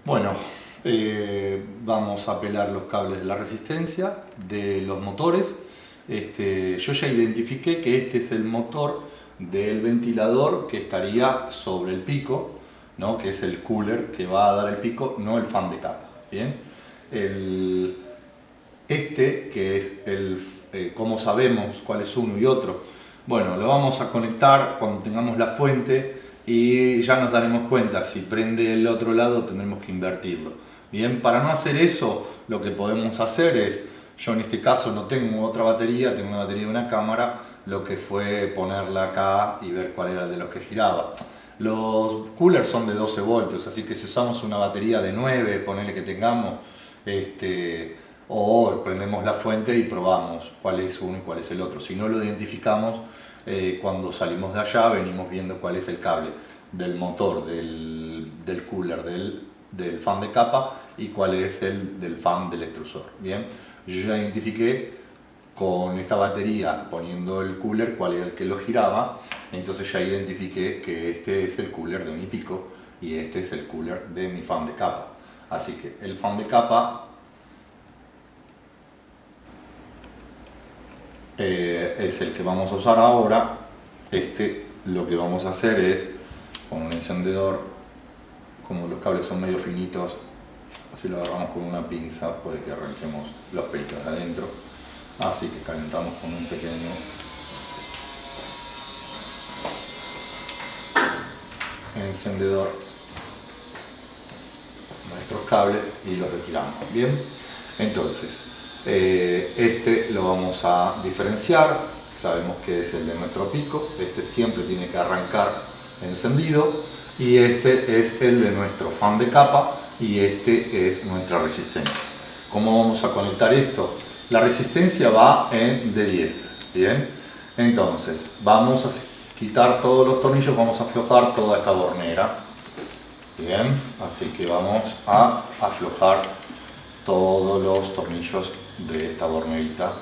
Bueno, vamos a pelar los cables de la resistencia de los motores. Yo ya identifiqué que este es el motor del ventilador que estaría sobre el pico, ¿no? Que es el cooler que va a dar el pico, no el fan de capa. ¿Bien? El, que es cómo sabemos cuál es uno y otro. Bueno, lo vamos a conectar cuando tengamos la fuente y ya nos daremos cuenta, si prende el otro lado tendremos que invertirlo. Bien, para no hacer eso, lo que podemos hacer es, yo en este caso no tengo otra batería, tengo una batería de una cámara, lo que fue ponerla acá y ver cuál era de los que giraba. Los coolers son de 12 voltios, así que si usamos una batería de 9, ponele que tengamos, o prendemos la fuente y probamos cuál es uno y cuál es el otro. Si no lo identificamos, cuando salimos de allá venimos viendo cuál es el cable del motor, del cooler, del fan de capa y cuál es el del fan del extrusor. Bien, yo ya identifiqué con esta batería poniendo el cooler cuál era el que lo giraba, entonces ya identifiqué que este es el cooler de mi pico y este es el cooler de mi fan de capa. Así que el fan de capa es el que vamos a usar ahora. Lo que vamos a hacer es con un encendedor, como los cables son medio finitos, si lo agarramos con una pinza puede que arranquemos los pelitos de adentro, así que calentamos con un pequeño encendedor nuestros cables y los retiramos. Bien, entonces lo vamos a diferenciar. Sabemos que es el de nuestro pico, este siempre tiene que arrancar encendido, y este es el de nuestro fan de capa y este es nuestra resistencia. ¿Cómo vamos a conectar esto? La resistencia va en D10, ¿bien? Entonces vamos a quitar todos los tornillos, vamos a aflojar toda esta bornera. Bien, así que vamos a aflojar todos los tornillos de esta bornerita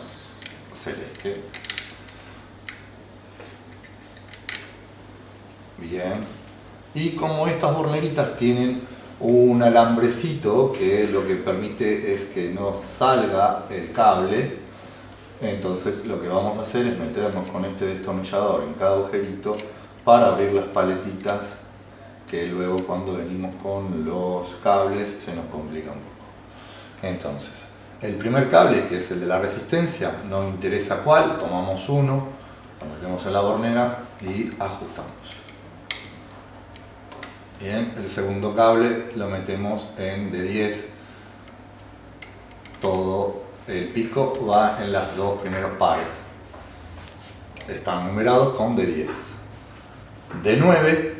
celeste. Bien, y como estas borneritas tienen un alambrecito que lo que permite es que no salga el cable, entonces lo que vamos a hacer es meternos con este destornillador en cada agujerito para abrir las paletitas, que luego cuando venimos con los cables se nos complica un poco. Entonces, el primer cable, que es el de la resistencia, no interesa cuál, tomamos uno, lo metemos en la bornera y ajustamos. Bien, el segundo cable lo metemos en D10, todo el pico va en las dos primeros pares, están numerados con D10. D9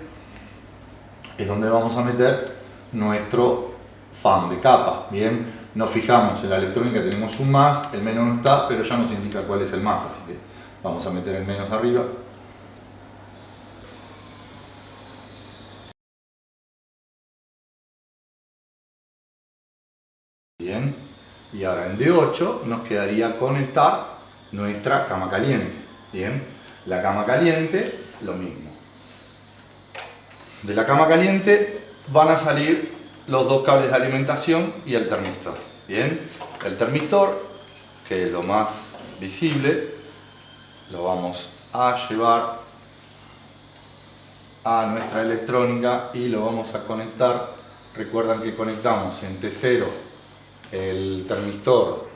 es donde vamos a meter nuestro fan de capa. Bien, nos fijamos en la electrónica, tenemos un más, el menos no está, pero ya nos indica cuál es el más, así que vamos a meter el menos arriba. Bien, y ahora en D8 nos quedaría conectar nuestra cama caliente. Bien, la cama caliente, lo mismo. De la cama caliente van a salir los dos cables de alimentación y el termistor. Bien, el termistor, que es lo más visible, lo vamos a llevar a nuestra electrónica y lo vamos a conectar. Recuerdan que conectamos en T0 el termistor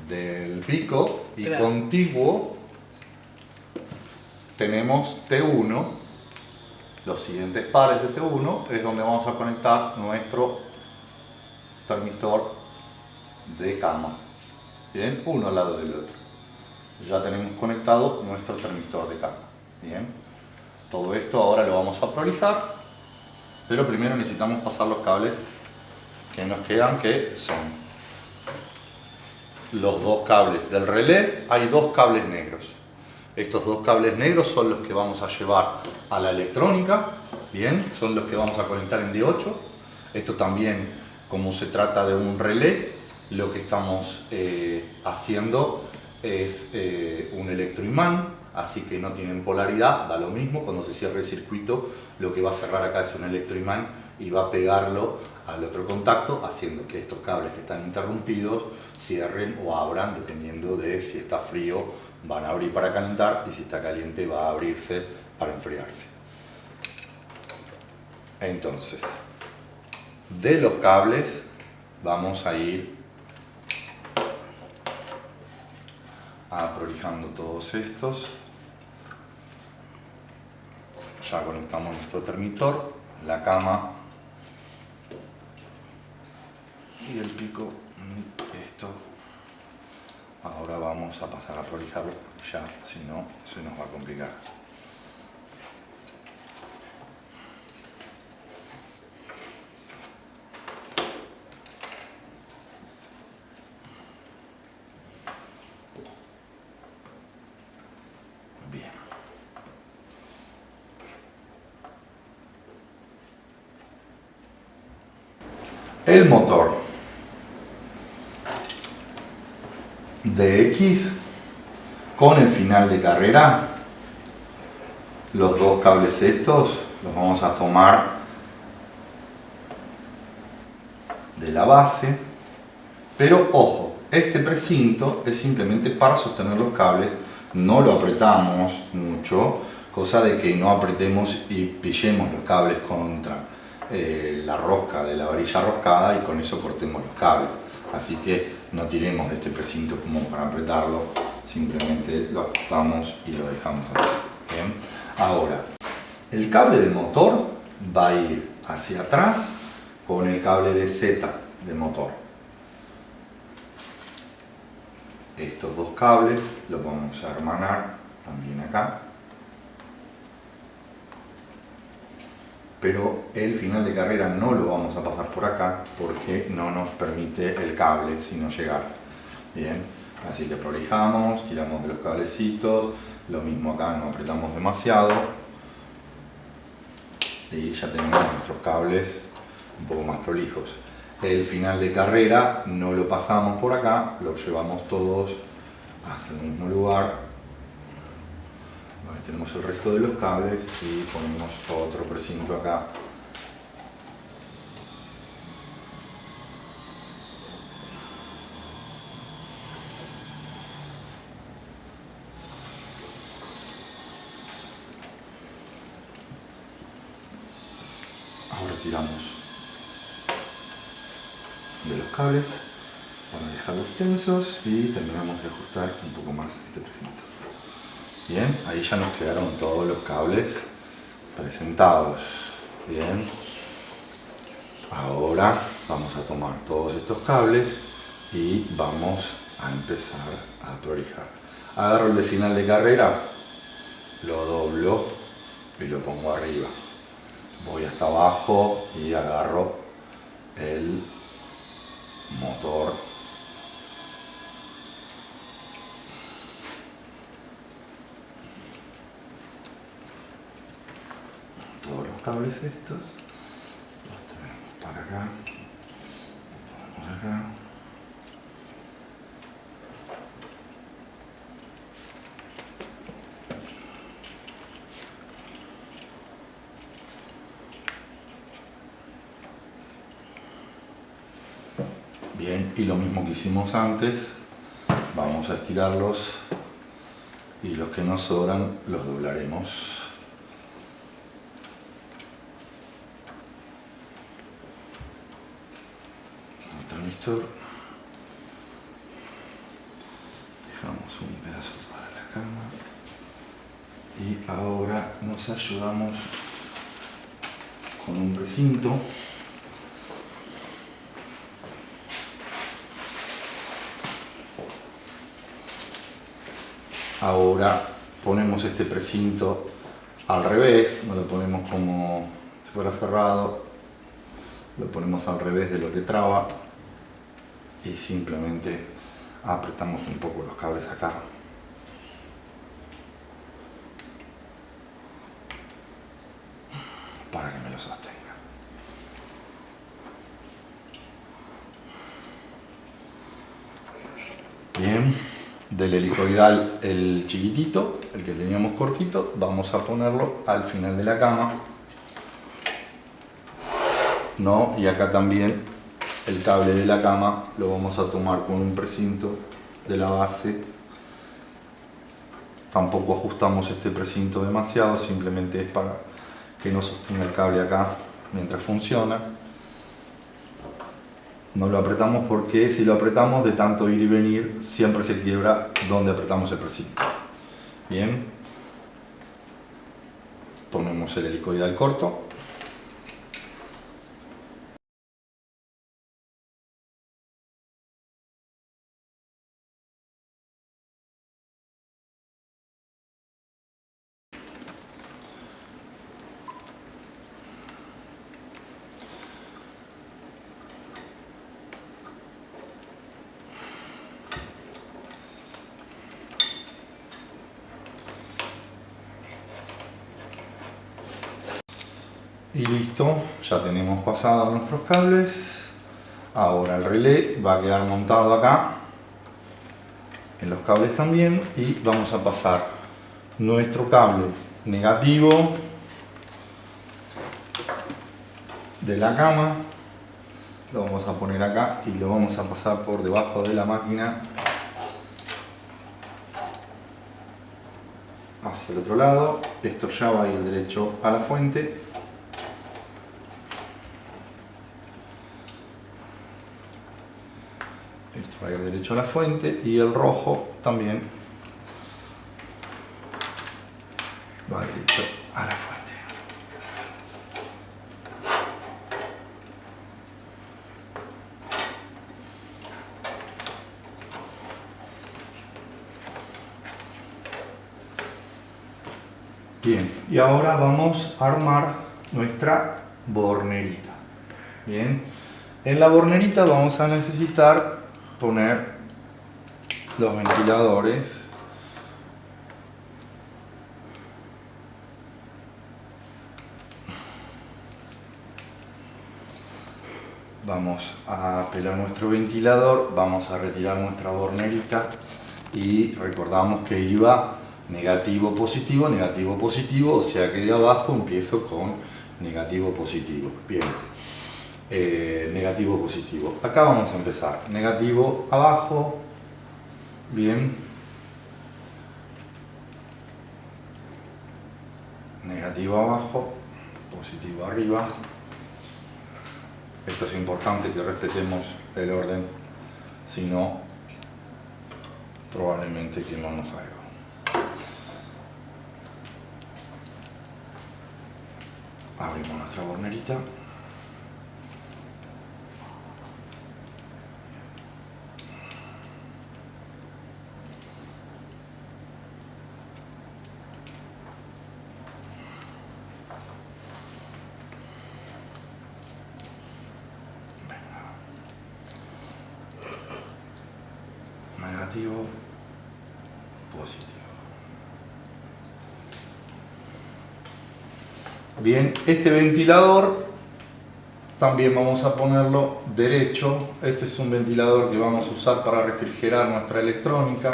del pico y claro, contiguo tenemos T1. Los siguientes pares de T1 es donde vamos a conectar nuestro termistor de cama. Bien, uno al lado del otro. Ya tenemos conectado nuestro termistor de cama. Bien, todo esto ahora lo vamos a prolijar, pero primero necesitamos pasar los cables que nos quedan, que son los dos cables del relé. Hay dos cables negros. Estos dos cables negros son los que vamos a llevar a la electrónica. Bien, son los que vamos a conectar en D8. Esto también, como se trata de un relé, lo que estamos haciendo es un electroimán, así que no tienen polaridad, da lo mismo. Cuando se cierre el circuito, lo que va a cerrar acá es un electroimán y va a pegarlo al otro contacto, haciendo que estos cables que están interrumpidos cierren o abran, dependiendo de si está frío van a abrir para calentar y si está caliente va a abrirse para enfriarse. Entonces, de los cables vamos a ir prolijando todos estos. Ya conectamos nuestro termitor, la cama y el pico. Esto ahora vamos a pasar a prolijarlo, ya si no se nos va a complicar. Bien. El motor de X con el final de carrera, los dos cables estos los vamos a tomar de la base, pero ojo, este precinto es simplemente para sostener los cables, no lo apretamos mucho, cosa de que no apretemos y pillemos los cables contra la rosca de la varilla roscada y con eso cortemos los cables. Así que no tiremos de este precinto como para apretarlo, simplemente lo ajustamos y lo dejamos así. ¿Bien? Ahora, el cable de motor va a ir hacia atrás con el cable de Z de motor. Estos dos cables los vamos a hermanar también acá. Pero el final de carrera no lo vamos a pasar por acá porque no nos permite el cable sino llegar. Bien, así que prolijamos, tiramos de los cablecitos, lo mismo acá, no apretamos demasiado y ya tenemos nuestros cables un poco más prolijos. El final de carrera no lo pasamos por acá, lo llevamos todos hasta el mismo lugar. Ahí tenemos el resto de los cables y ponemos otro precinto acá. Ahora tiramos de los cables para dejarlos tensos y terminamos de ajustar un poco más este precinto. Bien, ahí ya nos quedaron todos los cables presentados. Bien, ahora vamos a tomar todos estos cables y vamos a empezar a prolijar. Agarro el de final de carrera, lo doblo y lo pongo arriba. Voy hasta abajo y agarro el motor. Todos los cables estos los traemos para acá, los ponemos acá. Bien, y lo mismo que hicimos antes, vamos a estirarlos y los que nos sobran los doblaremos. Dejamos un pedazo para la cama y ahora nos ayudamos con un precinto. Ahora ponemos este precinto al revés, no lo ponemos como si fuera cerrado, lo ponemos al revés de lo que traba y simplemente apretamos un poco los cables acá. Para que me lo sostenga. Bien, del helicoidal el chiquitito, el que teníamos cortito, vamos a ponerlo al final de la cama. ¿no? Y acá también el cable de la cama lo vamos a tomar con un precinto de la base. Tampoco ajustamos este precinto demasiado, simplemente es para que no sostenga el cable acá mientras funciona. No lo apretamos porque si lo apretamos de tanto ir y venir siempre se quiebra donde apretamos el precinto. Bien, ponemos el helicoidal corto. Y listo, ya tenemos pasados nuestros cables. Ahora el relé va a quedar montado acá, en los cables también, y vamos a pasar nuestro cable negativo de la cama, lo vamos a poner acá y lo vamos a pasar por debajo de la máquina hacia el otro lado. Esto ya va a ir derecho a la fuente. Esto va a ir derecho a la fuente y el rojo también va derecho a la fuente. Bien, y ahora vamos a armar nuestra bornerita. Bien, en la bornerita vamos a necesitar poner los ventiladores. Vamos a pelar nuestro ventilador, vamos a retirar nuestra bornerita y recordamos que iba negativo, positivo, o sea que de abajo empiezo con negativo, positivo. Bien, negativo, positivo. Acá vamos a empezar. Negativo abajo, bien. Negativo abajo, positivo arriba. Esto es importante que respetemos el orden, si no, probablemente que no nos salga. Abrimos nuestra bornerita. Negativo, positivo. Bien, este ventilador también vamos a ponerlo derecho. Este es un ventilador que vamos a usar para refrigerar nuestra electrónica.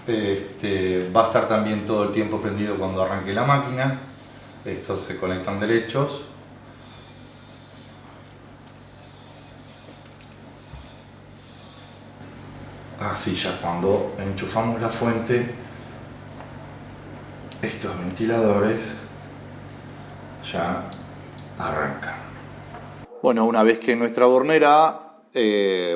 Va a estar también todo el tiempo prendido cuando arranque la máquina. Estos se conectan derechos. Así ya cuando enchufamos la fuente, estos ventiladores ya arrancan. Bueno, una vez que en nuestra bornera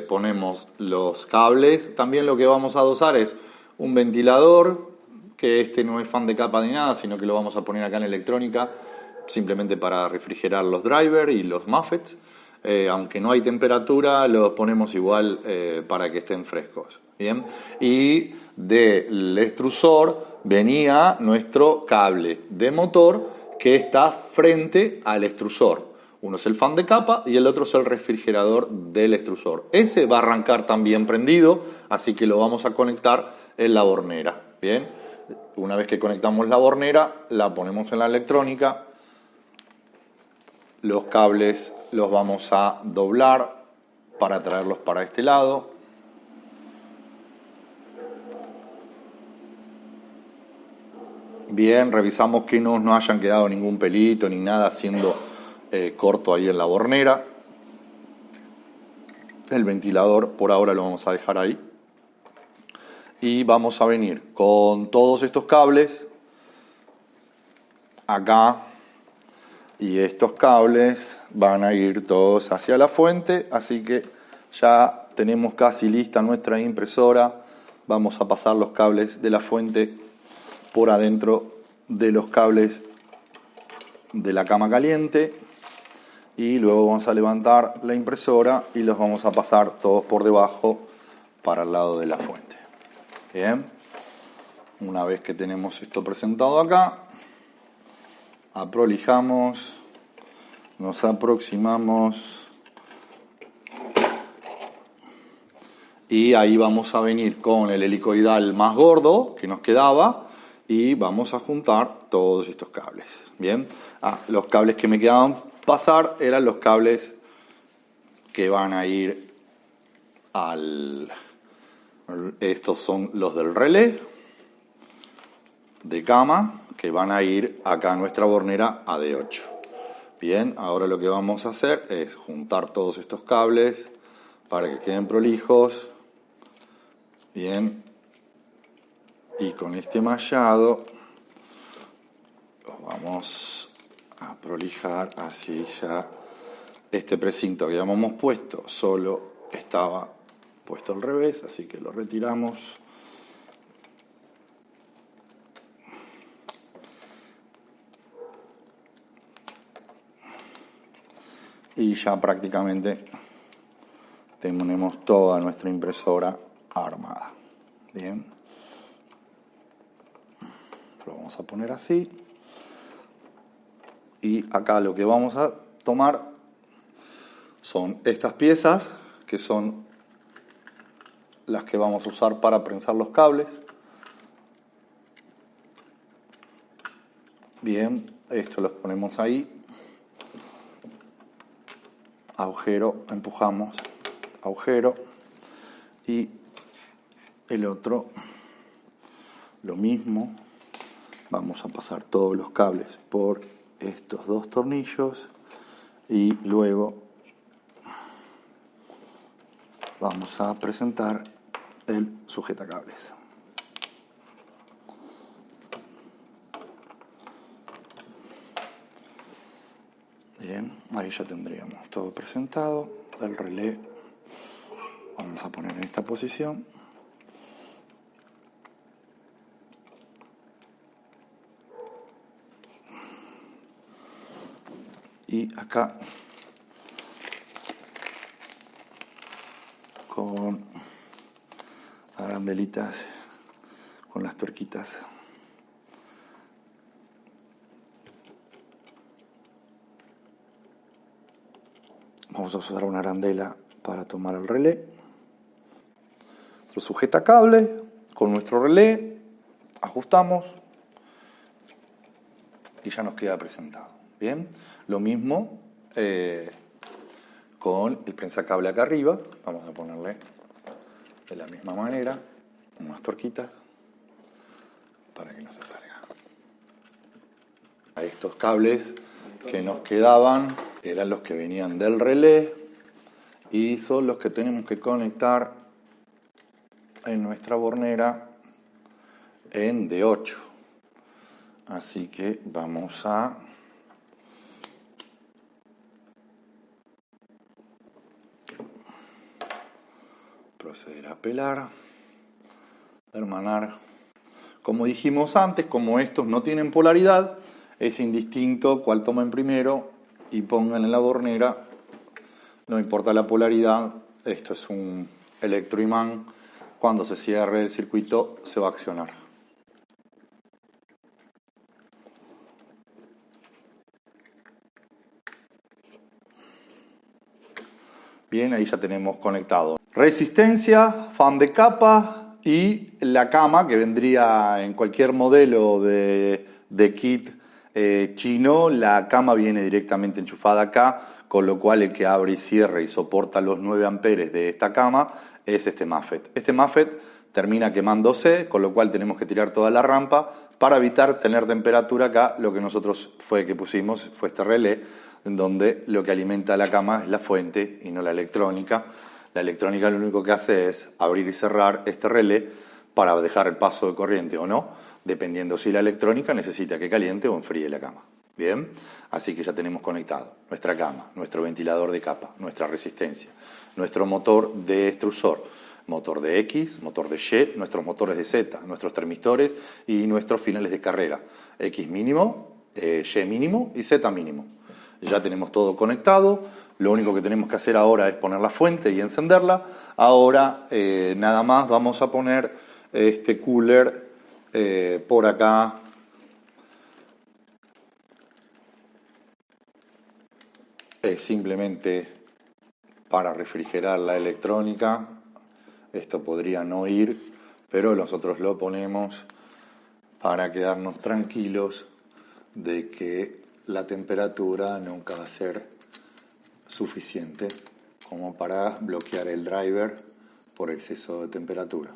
ponemos los cables, también lo que vamos a dosar es un ventilador, que este no es fan de capa ni nada, sino que lo vamos a poner acá en electrónica, simplemente para refrigerar los drivers y los muffets. Aunque no hay temperatura, los ponemos igual para que estén frescos. ¿Bien? Y del extrusor venía nuestro cable de motor que está frente al extrusor. Uno es el fan de capa y el otro es el refrigerador del extrusor. Ese va a arrancar también prendido, así que lo vamos a conectar en la bornera. Bien, una vez que conectamos la bornera, la ponemos en la electrónica. Los cables los vamos a doblar para traerlos para este lado. Bien, revisamos que no hayan quedado ningún pelito ni nada haciendo corto ahí en la bornera. El ventilador por ahora lo vamos a dejar ahí. Y vamos a venir con todos estos cables acá. Y estos cables van a ir todos hacia la fuente. Así que ya tenemos casi lista nuestra impresora. Vamos a pasar los cables de la fuente por adentro de los cables de la cama caliente. Y luego vamos a levantar la impresora y los vamos a pasar todos por debajo para el lado de la fuente. Bien, una vez que tenemos esto presentado acá, aprolijamos, nos aproximamos y ahí vamos a venir con el helicoidal más gordo que nos quedaba y vamos a juntar todos estos cables. Bien, los cables que me quedaban pasar eran los cables que van a ir estos son los del relé de cama que van a ir acá a nuestra bornera AD8. Bien, ahora lo que vamos a hacer es juntar todos estos cables para que queden prolijos. Bien, y con este mallado los vamos a prolijar. Así ya este precinto que habíamos puesto solo estaba puesto al revés, así que lo retiramos. Y ya prácticamente tenemos toda nuestra impresora armada. Bien, lo vamos a poner así. Y acá lo que vamos a tomar son estas piezas, que son las que vamos a usar para prensar los cables. Bien, esto los ponemos ahí. Agujero, empujamos, agujero. Y el otro, lo mismo. Vamos a pasar todos los cables por estos dos tornillos y luego vamos a presentar el sujetacables. Bien, ahí ya tendríamos todo presentado. El relé vamos a poner en esta posición. Y acá con arandelitas, con las tuerquitas. Vamos a usar una arandela para tomar el relé. Lo sujeta cable con nuestro relé, ajustamos y ya nos queda presentado. Bien, lo mismo con el prensacable acá arriba. Vamos a ponerle de la misma manera unas tuerquitas para que no se salga. A estos cables que nos quedaban eran los que venían del relé y son los que tenemos que conectar en nuestra bornera en D8. Así que vamos a proceder a pelar, hermanar. Como dijimos antes, como estos no tienen polaridad, es indistinto cuál tomen primero y pongan en la bornera. No importa la polaridad, esto es un electroimán. Cuando se cierre el circuito se va a accionar. Bien, ahí ya tenemos conectado resistencia, fan de capa y la cama, que vendría en cualquier modelo de kit chino. La cama viene directamente enchufada acá, con lo cual el que abre y cierra y soporta los 9 amperes de esta cama es este MAFET. Este MAFET termina quemándose, con lo cual tenemos que tirar toda la rampa para evitar tener temperatura acá. Lo que nosotros que pusimos fue este relé, en donde lo que alimenta la cama es la fuente y no la electrónica. La electrónica lo único que hace es abrir y cerrar este relé para dejar el paso de corriente o no, dependiendo si la electrónica necesita que caliente o enfríe la cama. Bien, así que ya tenemos conectado nuestra cama, nuestro ventilador de capa, nuestra resistencia, nuestro motor de extrusor, motor de X, motor de Y, nuestros motores de Z, nuestros termistores y nuestros finales de carrera, X mínimo, Y mínimo y Z mínimo. Ya tenemos todo conectado, lo único que tenemos que hacer ahora es poner la fuente y encenderla. Ahora nada más vamos a poner este cooler por acá. Es simplemente para refrigerar la electrónica. Esto podría no ir, pero nosotros lo ponemos para quedarnos tranquilos de que la temperatura nunca va a ser suficiente como para bloquear el driver por exceso de temperatura.